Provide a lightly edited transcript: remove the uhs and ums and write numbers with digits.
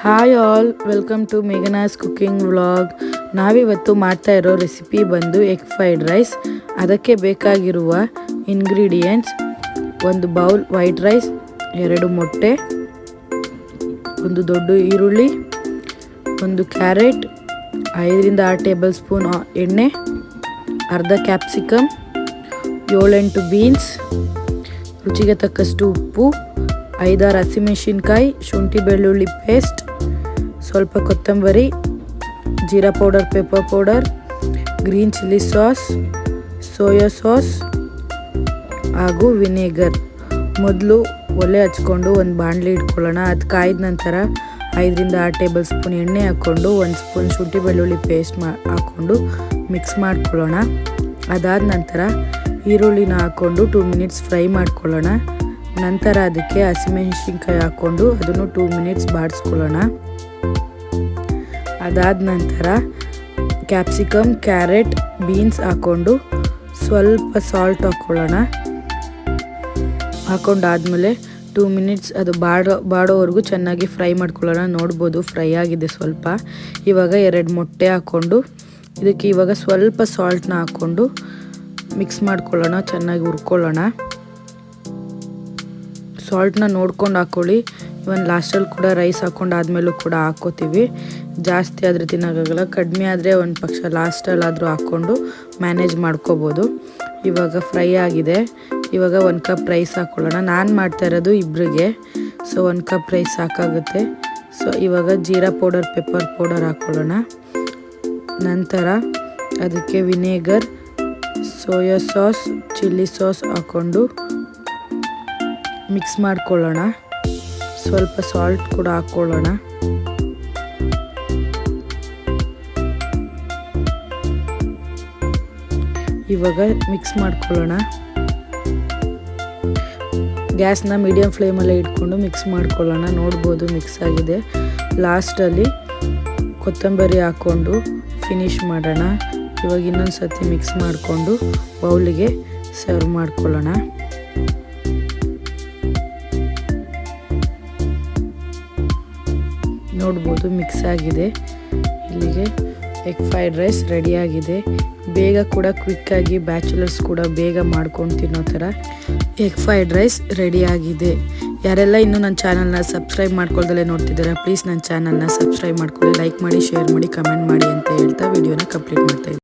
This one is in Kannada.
Hi all, welcome to Meghana's cooking vlog. ನಾವಿವತ್ತು ಮಾಡ್ತಾ ಇರೋ ರೆಸಿಪಿ ಬಂದು ಎಗ್ ಫ್ರೈಡ್ ರೈಸ್. ಅದಕ್ಕೆ ಬೇಕಾಗಿರುವ ಇಂಗ್ರೀಡಿಯೆಂಟ್ಸ್: ಒಂದು ಬೌಲ್ ವೈಟ್ ರೈಸ್, 2 ಮೊಟ್ಟೆ, ಒಂದು ದೊಡ್ಡ ಈರುಳ್ಳಿ, ಒಂದು ಕ್ಯಾರೆಟ್, 5ರಿಂದ 6 ಟೇಬಲ್ ಸ್ಪೂನ್ ಎಣ್ಣೆ, ಅರ್ಧ ಕ್ಯಾಪ್ಸಿಕಮ್, 7-8 ಬೀನ್ಸ್, ರುಚಿಗೆ ತಕ್ಕಷ್ಟು ಉಪ್ಪು, 5-6 ಹಸಿಮೆಣಸಿನ್ಕಾಯಿ, ಶುಂಠಿ ಬೆಳ್ಳುಳ್ಳಿ ಪೇಸ್ಟ್, ಸ್ವಲ್ಪ ಕೊತ್ತಂಬರಿ, jeera powder, pepper powder, green chilli sauce, soya sauce ಹಾಗೂ ವಿನೆಗರ್. ಮೊದಲು ಒಲೆ ಹಚ್ಕೊಂಡು ಒಂದು ಬಾಣಲಿ ಇಟ್ಕೊಳ್ಳೋಣ. ಅದು ಕಾಯ್ದ ನಂತರ 5ರಿಂದ 6 ಟೇಬಲ್ ಸ್ಪೂನ್ ಎಣ್ಣೆ ಹಾಕ್ಕೊಂಡು 1 ಸ್ಪೂನ್ ಶುಂಠಿ ಬೆಳ್ಳುಳ್ಳಿ ಪೇಸ್ಟ್ ಹಾಕ್ಕೊಂಡು ಮಿಕ್ಸ್ ಮಾಡ್ಕೊಳ್ಳೋಣ. ಅದಾದ ನಂತರ ಈರುಳ್ಳಿನ ಹಾಕ್ಕೊಂಡು 2 ಮಿನಿಟ್ಸ್ ಫ್ರೈ ಮಾಡ್ಕೊಳ್ಳೋಣ. ನಂತರ ಅದಕ್ಕೆ ಹಸಿಮೆಣಸಿನ್ಕಾಯಿ ಹಾಕ್ಕೊಂಡು ಅದನ್ನು 2 ಮಿನಿಟ್ಸ್ ಬಾಡಿಸ್ಕೊಳ್ಳೋಣ. ಅದಾದ ನಂತರ ಕ್ಯಾಪ್ಸಿಕಮ್, ಕ್ಯಾರೆಟ್, ಬೀನ್ಸ್ ಹಾಕ್ಕೊಂಡು ಸ್ವಲ್ಪ ಸಾಲ್ಟ್ ಹಾಕ್ಕೊಳ್ಳೋಣ. ಹಾಕ್ಕೊಂಡಾದ್ಮೇಲೆ 2 ಮಿನಿಟ್ಸ್ ಅದು ಬಾಡೋವರೆಗೂ ಚೆನ್ನಾಗಿ ಫ್ರೈ ಮಾಡ್ಕೊಳ್ಳೋಣ. ನೋಡ್ಬೋದು ಫ್ರೈ ಆಗಿದೆ ಸ್ವಲ್ಪ. ಇವಾಗ 2 ಮೊಟ್ಟೆ ಹಾಕ್ಕೊಂಡು ಇದಕ್ಕೆ ಇವಾಗ ಸ್ವಲ್ಪ ಸಾಲ್ಟ್ನ ಹಾಕ್ಕೊಂಡು ಮಿಕ್ಸ್ ಮಾಡ್ಕೊಳ್ಳೋಣ, ಚೆನ್ನಾಗಿ ಹುರ್ಕೊಳ್ಳೋಣ. ಸಾಲ್ಟ್ನ ನೋಡ್ಕೊಂಡು ಹಾಕ್ಕೊಳ್ಳಿ. ಇವನ್ ಲಾಸ್ಟಲ್ಲಿ ಕೂಡ ರೈಸ್ ಹಾಕ್ಕೊಂಡು ಆದಮೇಲೂ ಕೂಡ ಹಾಕ್ಕೋತೀವಿ. ಜಾಸ್ತಿ ಆದರೆ ತಿನ್ನೋಕ್ಕಾಗಲ್ಲ, ಕಡಿಮೆ ಆದರೆ ಒಂದು ಪಕ್ಷ ಲಾಸ್ಟಲ್ಲಾದರೂ ಹಾಕ್ಕೊಂಡು ಮ್ಯಾನೇಜ್ ಮಾಡ್ಕೋಬೋದು. ಇವಾಗ ಫ್ರೈ ಆಗಿದೆ. ಇವಾಗ 1 ಕಪ್ ರೈಸ್ ಹಾಕ್ಕೊಳ್ಳೋಣ. ನಾನು ಮಾಡ್ತಾ ಇರೋದು ಇಬ್ಬರಿಗೆ, ಸೊ 1 ಕಪ್ ರೈಸ್ ಸಾಕಾಗುತ್ತೆ. ಸೊ ಇವಾಗ ಜೀರಾ ಪೌಡರ್, ಪೆಪ್ಪರ್ ಪೌಡರ್ ಹಾಕ್ಕೊಳ್ಳೋಣ. ನಂತರ ಅದಕ್ಕೆ vinegar, soya sauce, chilli sauce ಹಾಕ್ಕೊಂಡು ಮಿಕ್ಸ್ ಮಾಡ್ಕೊಳ್ಳೋಣ. ಸ್ವಲ್ಪ ಸಾಲ್ಟ್ ಕೂಡ ಹಾಕ್ಕೊಳ್ಳೋಣ. ಇವಾಗ ಮಿಕ್ಸ್ ಮಾಡ್ಕೊಳ್ಳೋಣ. ಗ್ಯಾಸ್ನ ಮೀಡಿಯಂ ಫ್ಲೇಮಲ್ಲೇ ಇಟ್ಕೊಂಡು ಮಿಕ್ಸ್ ಮಾಡ್ಕೊಳ್ಳೋಣ. ನೋಡ್ಬೋದು ಮಿಕ್ಸ್ ಆಗಿದೆ. ಲಾಸ್ಟಲ್ಲಿ ಕೊತ್ತಂಬರಿ ಹಾಕ್ಕೊಂಡು ಫಿನಿಶ್ ಮಾಡೋಣ. ಇವಾಗ ಇನ್ನೊಂದು ಸತಿ ಮಿಕ್ಸ್ ಮಾಡಿಕೊಂಡು ಬೌಲಿಗೆ ಸರ್ವ್ ಮಾಡ್ಕೊಳ್ಳೋಣ. ನೋಡ್ಬೋದು ಮಿಕ್ಸ್ ಆಗಿದೆ. ಇಲ್ಲಿಗೆ ಎಗ್ ಫ್ರೈಡ್ ರೈಸ್ ರೆಡಿಯಾಗಿದೆ. ಬೇಗ ಕೂಡ ಕ್ವಿಕ್ಕಾಗಿ ಬ್ಯಾಚುಲರ್ಸ್ ಕೂಡ ಬೇಗ ಮಾಡ್ಕೊಂಡು ತಿನ್ನೋ ಥರ ಎಗ್ ಫ್ರೈಡ್ ರೈಸ್ ರೆಡಿಯಾಗಿದೆ. ಯಾರೆಲ್ಲ ಇನ್ನೂ ನನ್ನ ಚಾನಲ್ನ ಸಬ್ಸ್ಕ್ರೈಬ್ ಮಾಡ್ಕೊಳ್ದಲ್ಲೇ ನೋಡ್ತಿದ್ದಾರೆ, ಪ್ಲೀಸ್ ನನ್ನ ಚಾನಲ್ನ ಸಬ್ಸ್ಕ್ರೈಬ್ ಮಾಡ್ಕೊಳ್ಳಿ, ಲೈಕ್ ಮಾಡಿ, ಶೇರ್ ಮಾಡಿ, ಕಮೆಂಟ್ ಮಾಡಿ ಅಂತ ಹೇಳ್ತಾ ವಿಡಿಯೋನ ಕಂಪ್ಲೀಟ್ ಮಾಡ್ತಾಯಿದ್ದೀನಿ.